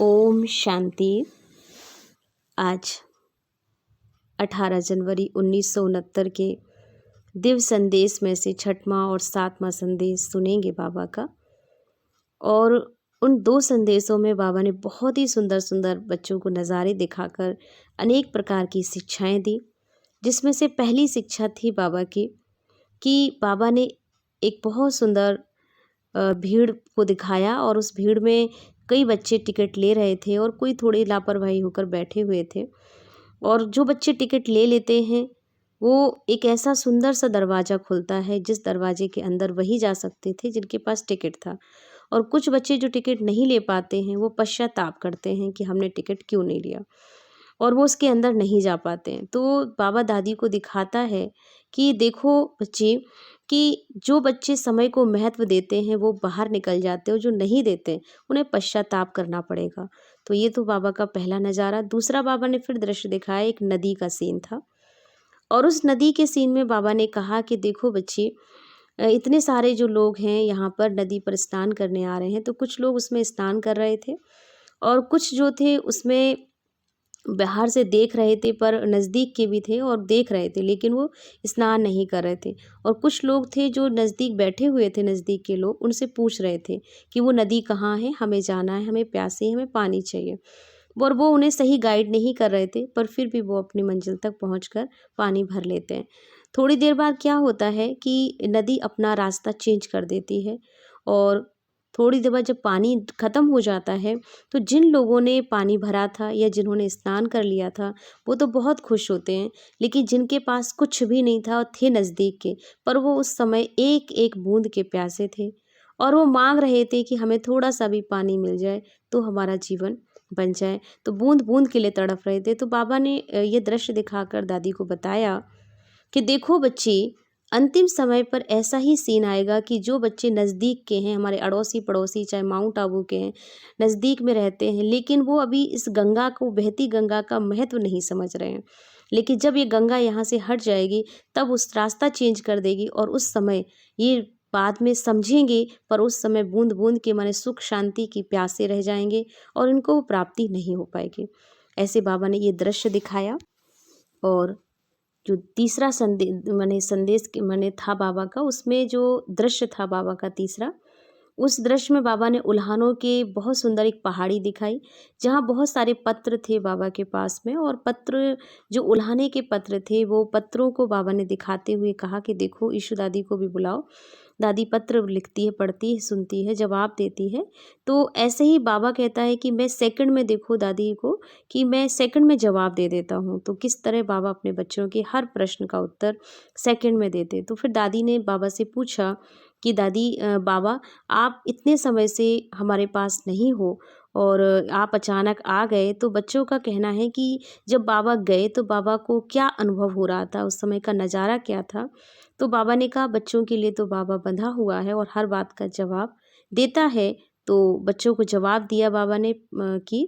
ओम शांति। आज 18 जनवरी 1969 के दिव्य संदेश में से छठवां और सातवां संदेश सुनेंगे बाबा का। और उन दो संदेशों में बाबा ने बहुत ही सुंदर सुंदर बच्चों को नज़ारे दिखाकर अनेक प्रकार की शिक्षाएं दी। जिसमें से पहली शिक्षा थी बाबा की कि बाबा ने एक बहुत सुंदर भीड़ को दिखाया और उस भीड़ में कई बच्चे टिकट ले रहे थे और कोई थोड़े लापरवाही होकर बैठे हुए थे। और जो बच्चे टिकट ले लेते हैं वो एक ऐसा सुंदर सा दरवाज़ा खुलता है जिस दरवाजे के अंदर वही जा सकते थे जिनके पास टिकट था। और कुछ बच्चे जो टिकट नहीं ले पाते हैं वो पश्चाताप करते हैं कि हमने टिकट क्यों नहीं लिया, और वो उसके अंदर नहीं जा पाते हैं। तो बाबा दादी को दिखाता है कि देखो बच्चे, कि जो बच्चे समय को महत्व देते हैं वो बाहर निकल जाते हैं और जो नहीं देते उन्हें पश्चाताप करना पड़ेगा। तो ये तो बाबा का पहला नज़ारा। दूसरा बाबा ने फिर दृश्य दिखाया, एक नदी का सीन था। और उस नदी के सीन में बाबा ने कहा कि देखो बच्चे, इतने सारे जो लोग हैं यहाँ पर नदी पर स्नान करने आ रहे हैं। तो कुछ लोग उसमें स्नान कर रहे थे और कुछ जो थे उसमें बाहर से देख रहे थे, पर नज़दीक के भी थे और देख रहे थे, लेकिन वो स्नान नहीं कर रहे थे। और कुछ लोग थे जो नज़दीक बैठे हुए थे, नज़दीक के लोग उनसे पूछ रहे थे कि वो नदी कहाँ है, हमें जाना है, हमें प्यासे हैं, हमें पानी चाहिए। और वो उन्हें सही गाइड नहीं कर रहे थे, पर फिर भी वो अपनी मंजिल तक पहुंचकर पानी भर लेते हैं। थोड़ी देर बाद क्या होता है कि नदी अपना रास्ता चेंज कर देती है। और थोड़ी देर बाद जब पानी ख़त्म हो जाता है तो जिन लोगों ने पानी भरा था या जिन्होंने स्नान कर लिया था वो तो बहुत खुश होते हैं, लेकिन जिनके पास कुछ भी नहीं था और थे नज़दीक के, पर वो उस समय एक एक बूंद के प्यासे थे और वो मांग रहे थे कि हमें थोड़ा सा भी पानी मिल जाए तो हमारा जीवन बन जाए। तो बूंद बूंद के लिए तड़प रहे थे। तो बाबा ने ये दृश्य दिखाकर दादी को बताया कि देखो बच्ची, अंतिम समय पर ऐसा ही सीन आएगा कि जो बच्चे नज़दीक के हैं, हमारे अड़ोसी पड़ोसी चाहे माउंट आबू के हैं, नज़दीक में रहते हैं, लेकिन वो अभी इस गंगा को, बहती गंगा का महत्व नहीं समझ रहे हैं। लेकिन जब ये गंगा यहाँ से हट जाएगी तब उस रास्ता चेंज कर देगी और उस समय ये बाद में समझेंगे, पर उस समय बूंद बूंद के माने सुख शांति की प्यासे रह जाएंगे और इनको वो प्राप्ति नहीं हो पाएगी। ऐसे बाबा ने ये दृश्य दिखाया। और जो तीसरा संदेश माने था बाबा का, उसमें जो दृश्य था बाबा का तीसरा, उस दृश्य में बाबा ने उल्हानों के बहुत सुंदर एक पहाड़ी दिखाई जहाँ बहुत सारे पत्र थे बाबा के पास में। और पत्र, जो उल्हाने के पत्र थे, वो पत्रों को बाबा ने दिखाते हुए कहा कि देखो ईशु दादी को भी बुलाओ। दादी पत्र लिखती है, पढ़ती है, सुनती है, जवाब देती है। तो ऐसे ही बाबा कहता है कि मैं सेकंड में, देखो दादी को, कि मैं सेकंड में जवाब दे देता हूँ। तो किस तरह बाबा अपने बच्चों के हर प्रश्न का उत्तर सेकंड में देते। तो फिर दादी ने बाबा से पूछा कि दादी, बाबा आप इतने समय से हमारे पास नहीं हो और आप अचानक आ गए। तो बच्चों का कहना है कि जब बाबा गए तो बाबा को क्या अनुभव हो रहा था, उस समय का नज़ारा क्या था। तो बाबा ने कहा बच्चों के लिए तो बाबा बंधा हुआ है और हर बात का जवाब देता है। तो बच्चों को जवाब दिया बाबा ने कि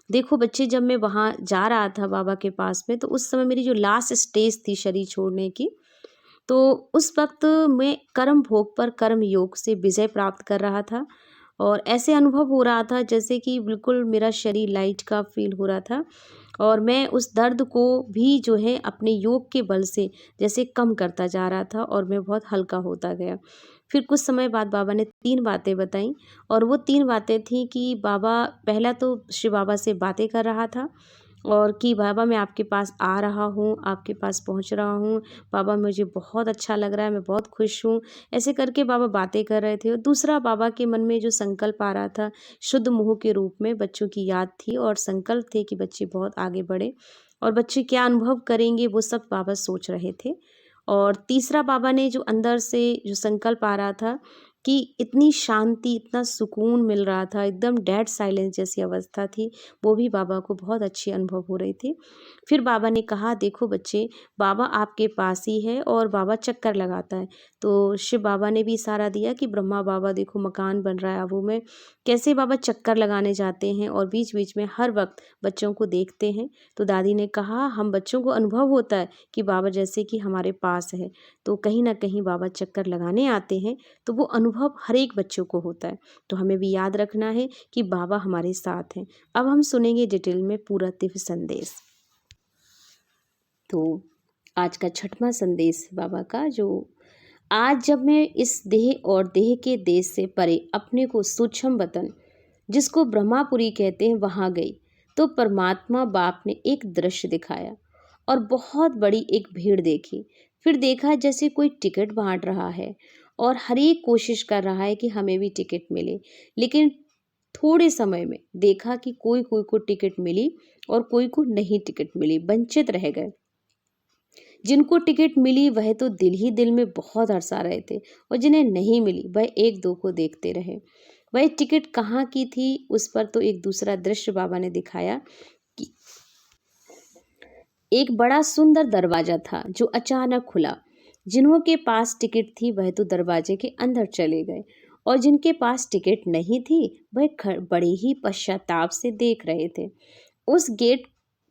देखो बच्चे, जब मैं वहाँ जा रहा था बाबा के पास में, तो उस समय मेरी जो लास्ट स्टेज थी शरीर छोड़ने की, तो उस वक्त मैं कर्म भोग पर कर्म योग से विजय प्राप्त कर रहा था। और ऐसे अनुभव हो रहा था जैसे कि बिल्कुल मेरा शरीर लाइट का फील हो रहा था और मैं उस दर्द को भी जो है अपने योग के बल से जैसे कम करता जा रहा था और मैं बहुत हल्का होता गया। फिर कुछ समय बाद बाबा ने 3 बातें बताई और वो 3 बातें थी कि बाबा, पहला तो शिव बाबा से बातें कर रहा था और कि बाबा मैं आपके पास आ रहा हूँ, आपके पास पहुँच रहा हूँ, बाबा मुझे बहुत अच्छा लग रहा है, मैं बहुत खुश हूँ। ऐसे करके बाबा बातें कर रहे थे। और दूसरा, बाबा के मन में जो संकल्प आ रहा था, शुद्ध मोह के रूप में बच्चों की याद थी और संकल्प थे कि बच्चे बहुत आगे बढ़े और बच्चे क्या अनुभव करेंगे वो सब बाबा सोच रहे थे। और तीसरा, बाबा ने जो अंदर से जो संकल्प आ रहा था कि इतनी शांति, इतना सुकून मिल रहा था, एकदम डेड साइलेंस जैसी अवस्था थी, वो भी बाबा को बहुत अच्छी अनुभव हो रही थी। फिर बाबा ने कहा देखो बच्चे, बाबा आपके पास ही है और बाबा चक्कर लगाता है। तो शिव बाबा ने भी इशारा दिया कि ब्रह्मा बाबा देखो मकान बन रहा है आबू में, कैसे बाबा चक्कर लगाने जाते हैं और बीच बीच में हर वक्त बच्चों को देखते हैं। तो दादी ने कहा हम बच्चों को अनुभव होता है कि बाबा जैसे कि हमारे पास है, तो कहीं ना कहीं बाबा चक्कर लगाने आते हैं, तो वो अनुभव हर एक बच्चों को होता है। तो हमें भी याद रखना है कि बाबा हमारे साथ हैं। अब हम सुनेंगे डिटेल में पूरा दिव्य संदेश। तो आज का छठवां संदेश बाबा का, जो आज जब मैं इस देह और देह के देश से परे अपने को सूक्ष्म वतन, जिसको ब्रह्मापुरी कहते हैं, वहां गई, तो परमात्मा बाप ने एक दृश्य दिखाया और बहुत बड़ी एक भीड़ देखी। फिर देखा जैसे कोई टिकट बांट रहा है और हर एक कोशिश कर रहा है कि हमें भी टिकट मिले, लेकिन थोड़े समय में देखा कि कोई कोई को टिकट मिली और कोई को नहीं टिकट मिली, वंचित रह गए। जिनको टिकट मिली वह तो दिल ही दिल में बहुत हर्षा रहे थे, और जिन्हें नहीं मिली वह एक दो को देखते रहे। वह टिकट कहाँ की थी, उस पर तो एक दूसरा दृश्य बाबा ने दिखाया कि एक बड़ा सुंदर दरवाजा था जो अचानक खुला। जिन्हों के पास टिकट थी वह तो दरवाजे के अंदर चले गए, और जिनके पास टिकट नहीं थी वह बड़े ही पश्चाताप से देख रहे थे। उस गेट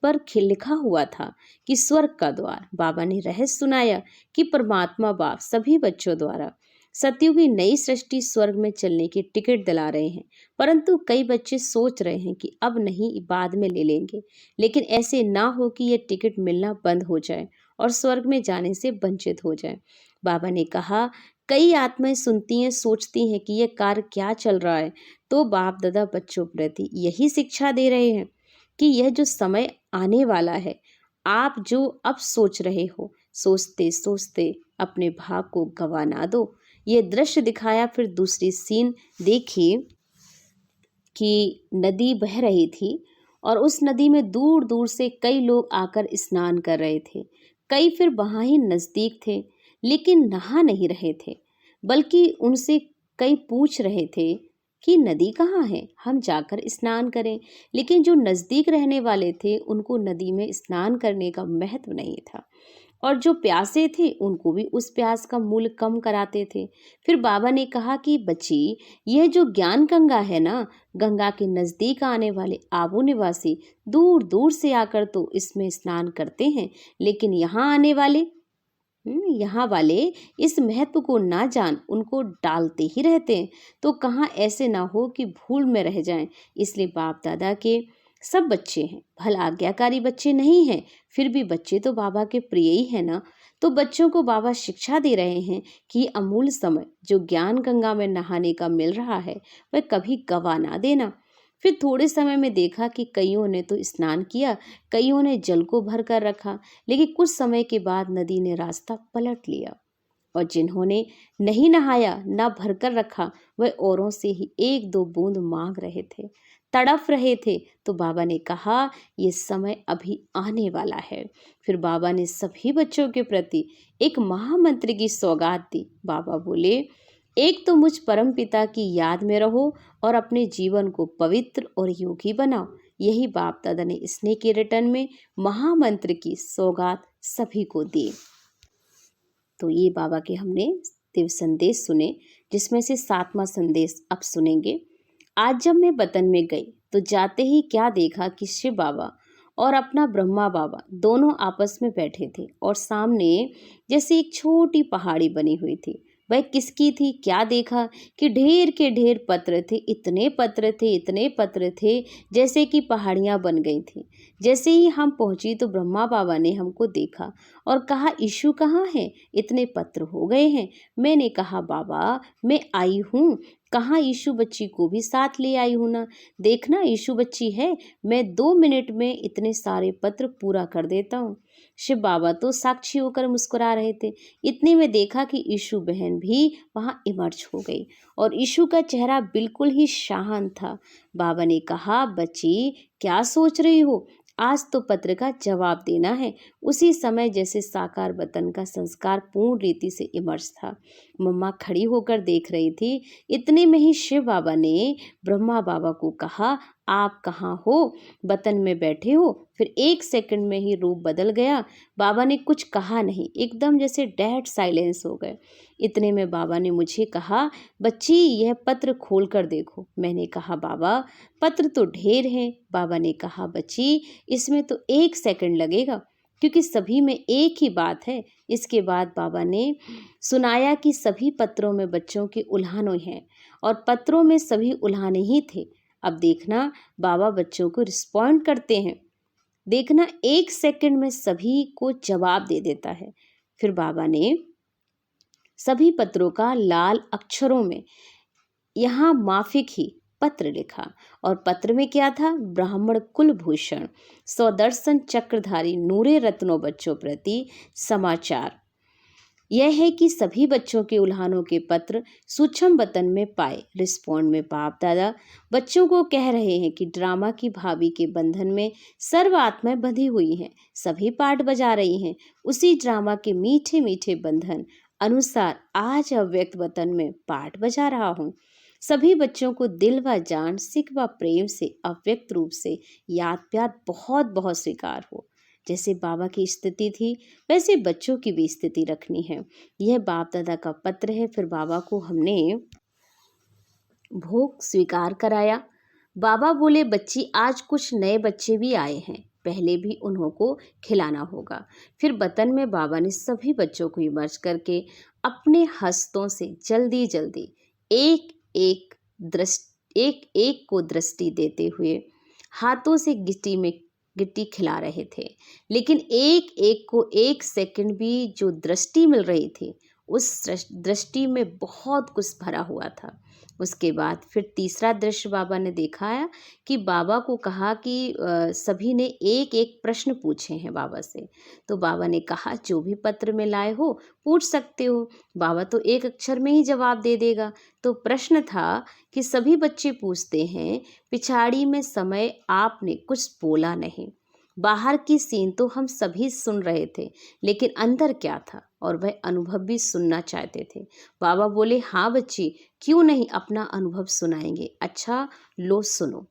पर लिखा हुआ था कि स्वर्ग का द्वार। बाबा ने रहस्य सुनाया कि परमात्मा बाप सभी बच्चों द्वारा सत्युग की नई सृष्टि स्वर्ग में चलने की टिकट दिला रहे हैं, परंतु कई बच्चे सोच रहे हैं कि अब नहीं, बाद में ले लेंगे। लेकिन ऐसे ना हो कि यह टिकट मिलना बंद हो जाए और स्वर्ग में जाने से वंचित हो जाए। बाबा ने कहा कई आत्माएं सुनती हैं, सोचती हैं कि यह कार्य क्या चल रहा है, तो बाप दादा बच्चों प्रति यही शिक्षा दे रहे हैं कि यह जो समय आने वाला है, आप जो अब सोच रहे हो, सोचते सोचते अपने भाग को गवा ना दो। ये दृश्य दिखाया। फिर दूसरी सीन देखिए कि नदी बह रही थी और उस नदी में दूर दूर से कई लोग आकर स्नान कर रहे थे। कई फिर वहाँ ही नज़दीक थे, लेकिन नहा नहीं रहे थे, बल्कि उनसे कई पूछ रहे थे कि नदी कहाँ है, हम जाकर स्नान करें। लेकिन जो नज़दीक रहने वाले थे उनको नदी में स्नान करने का महत्व नहीं था, और जो प्यासे थे उनको भी उस प्यास का मूल्य कम कराते थे। फिर बाबा ने कहा कि बच्ची, यह जो ज्ञान गंगा है ना, गंगा के नज़दीक आने वाले आबू निवासी दूर दूर से आकर तो इसमें स्नान करते हैं, लेकिन यहाँ वाले इस महत्व को ना जान उनको डालते ही रहते हैं। तो कहाँ ऐसे ना हो कि भूल में रह जाएं। इसलिए बाप दादा के सब बच्चे हैं, भला आज्ञाकारी बच्चे नहीं हैं, फिर भी बच्चे तो बाबा के प्रिय ही है ना। तो बच्चों को बाबा शिक्षा दे रहे हैं कि अमूल्य समय जो ज्ञान गंगा में नहाने का मिल रहा है वह कभी गवा ना देना। फिर थोड़े समय में देखा कि कईयों ने तो स्नान किया, कईयों ने जल को भर कर रखा, लेकिन कुछ समय के बाद नदी ने रास्ता पलट लिया, और जिन्होंने नहीं नहाया, ना भर कर रखा, वह औरों से ही एक दो बूंद मांग रहे थे, तड़फ रहे थे। तो बाबा ने कहा ये समय अभी आने वाला है। फिर बाबा ने सभी बच्चों के प्रति एक महामंत्र की सौगात दी। बाबा बोले, एक तो मुझ परम पिता की याद में रहो और अपने जीवन को पवित्र और योगी बनाओ। यही बाप दादा ने स्नेह के रिटर्न में महामंत्र की सौगात सभी को दी। तो ये बाबा के हमने दिव्य संदेश सुने, जिसमें से 7वां संदेश अब सुनेंगे। आज जब मैं वतन में गई तो जाते ही क्या देखा कि शिव बाबा और अपना ब्रह्मा बाबा दोनों आपस में बैठे थे, और सामने जैसे एक छोटी पहाड़ी बनी हुई थी। वह किसकी थी? क्या देखा कि ढेर के ढेर पत्र थे, इतने पत्र थे, इतने पत्र थे, जैसे कि पहाड़ियाँ बन गई थी। जैसे ही हम पहुंची तो ब्रह्मा बाबा ने हमको देखा और कहा, ईशु कहाँ है? इतने पत्र हो गए हैं। मैंने कहा, बाबा मैं आई हूँ, कहाँ ईशु बच्ची को भी साथ ले आई हूँ ना, देखना ईशु बच्ची है, मैं 2 मिनट में इतने सारे पत्र पूरा कर देता हूँ। शिव बाबा तो साक्षी होकर मुस्कुरा रहे थे। इतने में देखा कि ईशु बहन भी वहाँ इमर्ज हो गई, और ईशु का चेहरा बिल्कुल ही शांत था। बाबा ने कहा, बच्ची क्या सोच रही हो? आज तो पत्र का जवाब देना है। उसी समय जैसे साकार वतन का संस्कार पूर्ण रीति से इमर्ज था। मम्मा खड़ी होकर देख रही थी। इतने में ही शिव बाबा ने ब्रह्मा बाबा को कहा, आप कहाँ हो? बतन में बैठे हो? फिर 1 सेकंड में ही रूप बदल गया। बाबा ने कुछ कहा नहीं, एकदम जैसे डेड साइलेंस हो गए। इतने में बाबा ने मुझे कहा, बच्ची यह पत्र खोल कर देखो। मैंने कहा बाबा पत्र तो ढेर हैं। बाबा ने कहा बच्ची इसमें तो 1 सेकंड लगेगा, क्योंकि सभी में एक ही बात है। इसके बाद बाबा ने सुनाया कि सभी पत्रों में बच्चों के उल्हाने हैं और पत्रों में सभी उल्हाने ही थे। अब देखना बाबा बच्चों को रिस्पॉन्ड करते हैं। देखना 1 सेकंड में सभी को जवाब दे देता है। फिर बाबा ने सभी पत्रों का लाल अक्षरों में यहाँ माफिक ही पत्र लिखा और पत्र में क्या था? ब्राह्मण कुलभूषण स्वदर्शन चक्रधारी नूरे रत्नों बच्चों प्रति समाचार यह है कि सभी बच्चों के उल्हानों के पत्र सूक्ष्म वतन में पाए। रिस्पॉन्ड में बाप दादा बच्चों को कह रहे हैं कि ड्रामा की भाभी के बंधन में सर्व आत्माएं बंधी हुई हैं। सभी पाठ बजा रही हैं। उसी ड्रामा के मीठे मीठे बंधन अनुसार आज अव्यक्त वतन में पाठ बजा रहा हूँ। सभी बच्चों को दिल व जान सिख व प्रेम से अव्यक्त रूप से याद प्यार बहुत बहुत स्वीकार हो। जैसे बाबा की स्थिति थी वैसे बच्चों की भी स्थिति रखनी है। यह बाप दादा का पत्र है। फिर बाबा को हमने भोग स्वीकार कराया। बाबा बोले बच्ची आज कुछ नए बच्चे भी आए हैं, पहले भी उन्हों को खिलाना होगा। फिर बतन में बाबा ने सभी बच्चों को इमर्ज करके अपने हस्तों से जल्दी जल्दी एक एक को दृष्टि देते हुए हाथों से गिट्टी खिला रहे थे। लेकिन एक एक को 1 सेकंड भी जो दृष्टि मिल रही थी उस दृष्टि में बहुत कुछ भरा हुआ था। उसके बाद फिर तीसरा दृश्य बाबा ने दिखाया कि बाबा को कहा कि सभी ने एक एक प्रश्न पूछे हैं बाबा से। तो बाबा ने कहा जो भी पत्र में लाए हो पूछ सकते हो। बाबा तो एक अक्षर में ही जवाब दे देगा। तो प्रश्न था कि सभी बच्चे पूछते हैं पिछाड़ी में समय आपने कुछ बोला नहीं। बाहर की सीन तो हम सभी सुन रहे थे, लेकिन अंदर क्या था और वह अनुभव भी सुनना चाहते थे। बाबा बोले हाँ बच्ची क्यों नहीं अपना अनुभव सुनाएंगे। अच्छा लो सुनो।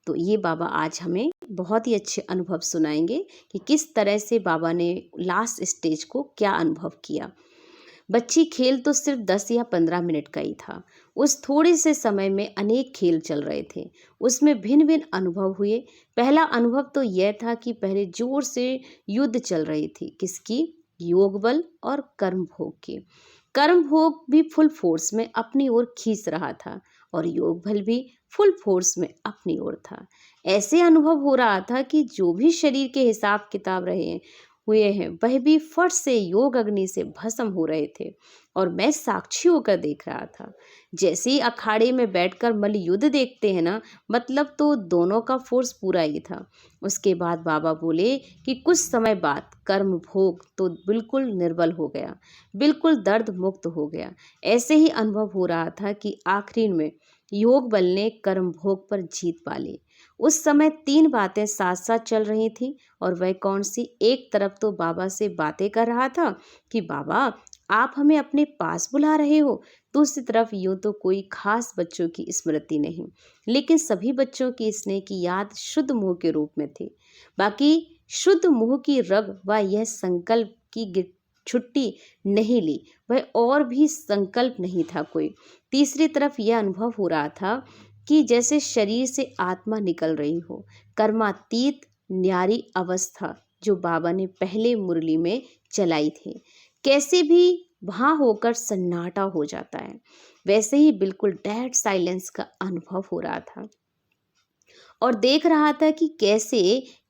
तो ये बाबा आज हमें बहुत ही अच्छे अनुभव सुनाएंगे कि किस तरह से बाबा ने लास्ट स्टेज को क्या अनुभव किया। बच्ची खेल तो सिर्फ 10 या 15 मिनट का ही था। उस थोड़े से समय में अनेक खेल चल रहे थे। उसमें भिन्न भिन्न अनुभव हुए। पहला अनुभव तो यह था कि पहले जोर से युद्ध चल रही थी। किसकी? योग बल और कर्म भोग की। कर्म भोग भी फुल फोर्स में अपनी ओर खींच रहा था और योग बल भी फुल फोर्स में अपनी ओर था। ऐसे अनुभव हो रहा था कि जो भी शरीर के हिसाब किताब हुए हैं वह भी फट से योग अग्नि से भस्म हो रहे थे और मैं साक्षी होकर देख रहा था। जैसे ही अखाड़े में बैठकर मल्ल युद्ध देखते हैं ना, मतलब तो दोनों का फोर्स पूरा ही था। उसके बाद बाबा बोले कि कुछ समय बाद कर्म भोग तो बिल्कुल निर्बल हो गया, बिल्कुल दर्द मुक्त हो गया। ऐसे ही अनुभव हो रहा था कि आखिरी में योग बल ने कर्म भोग पर जीत पा ली। उस समय 3 बातें साथ साथ चल रही थी और वह कौन सी? एक तरफ तो बाबा से बातें कर रहा था कि बाबा आप हमें अपने पास बुला रहे हो। दूसरी तरफ यूं तो कोई खास बच्चों की स्मृति नहीं, लेकिन सभी बच्चों की स्नेह की याद शुद्ध मुंह के रूप में थी। बाकी शुद्ध मुंह की रग व यह संकल्प की छुट्टी नहीं ली, वह और भी संकल्प नहीं था कोई। तीसरी तरफ यह अनुभव हो रहा था कि जैसे शरीर से आत्मा निकल रही हो। कर्मातीत न्यारी अवस्था जो बाबा ने पहले मुरली में चलाई थी, कैसे भी वहां होकर सन्नाटा हो जाता है, वैसे ही बिल्कुल डेड साइलेंस का अनुभव हो रहा था और देख रहा था कि कैसे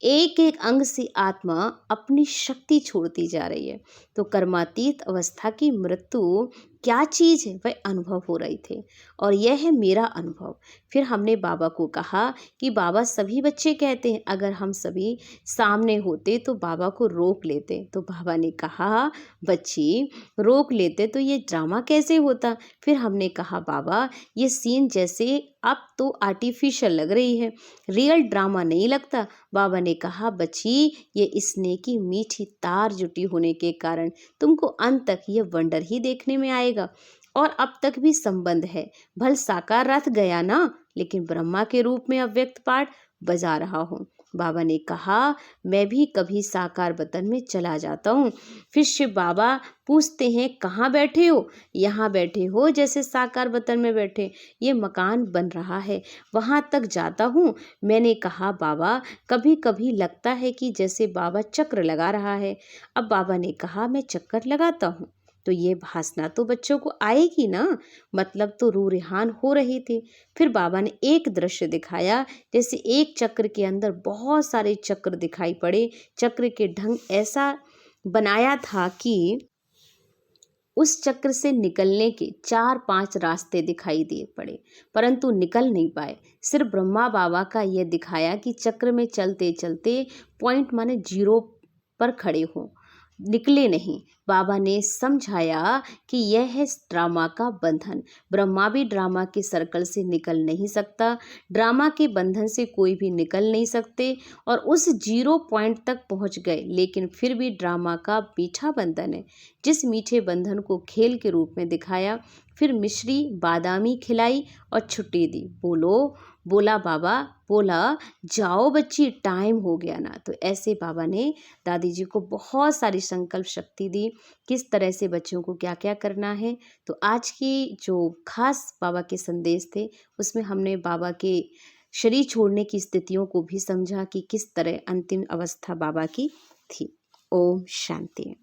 एक एक अंग से आत्मा अपनी शक्ति छोड़ती जा रही है। तो कर्मातीत अवस्था की मृत्यु क्या चीज है वह अनुभव हो रही थी और यह है मेरा अनुभव। फिर हमने बाबा को कहा कि बाबा सभी बच्चे कहते हैं अगर हम सभी सामने होते तो बाबा को रोक लेते। तो बाबा ने कहा बच्ची रोक लेते तो ये ड्रामा कैसे होता। फिर हमने कहा बाबा ये सीन जैसे अब तो आर्टिफिशियल लग रही है, रियल ड्रामा नहीं लगता। बाबा ने कहा बच्ची ये स्नेह की मीठी तार जुटी होने के कारण तुमको अंत तक ये वंडर ही देखने में आएगा और अब तक भी संबंध है। भल साकार रथ गया ना, लेकिन ब्रह्मा के रूप में अव्यक्त पाठ बजा रहा हूँ। बाबा ने कहा, मैं भी कभी साकार वतन में चला जाता हूँ। फिर शिव बाबा पूछते हैं, कहाँ बैठे हो? यहाँ बैठे हो जैसे साकार वतन में बैठे। ये मकान बन रहा है, वहाँ तक जाता हूँ। मैंने कहा, बाबा कभी कभी लगता है कि जैसे बाबा चक्र लगा रहा है। अब बाबा ने कहा, मैं चक्कर लगाता हूँ तो ये भासना तो बच्चों को आएगी ना, मतलब तो रूह रेहान हो रही थी। फिर बाबा ने एक दृश्य दिखाया, जैसे एक चक्र के अंदर बहुत सारे चक्र दिखाई पड़े। चक्र के ढंग ऐसा बनाया था कि उस चक्र से निकलने के 4-5 रास्ते दिखाई दिए पड़े, परंतु निकल नहीं पाए। सिर्फ ब्रह्मा बाबा का यह दिखाया कि चक्र में चलते चलते पॉइंट माने 0 पर खड़े हों, निकले नहीं। बाबा ने समझाया कि यह है ड्रामा का बंधन। ब्रह्मा भी ड्रामा के सर्कल से निकल नहीं सकता, ड्रामा के बंधन से कोई भी निकल नहीं सकते, और उस 0 पॉइंट तक पहुंच गए। लेकिन फिर भी ड्रामा का मीठा बंधन है, जिस मीठे बंधन को खेल के रूप में दिखाया। फिर मिश्री बादामी खिलाई और छुट्टी दी। बोला बाबा, बोला जाओ बच्ची, टाइम हो गया ना। तो ऐसे बाबा ने दादी जी को बहुत सारी संकल्प शक्ति दी, किस तरह से बच्चों को क्या क्या करना है। तो आज की जो खास बाबा के संदेश थे, उसमें हमने बाबा के शरीर छोड़ने की स्थितियों को भी समझा कि किस तरह अंतिम अवस्था बाबा की थी। ओम शांति।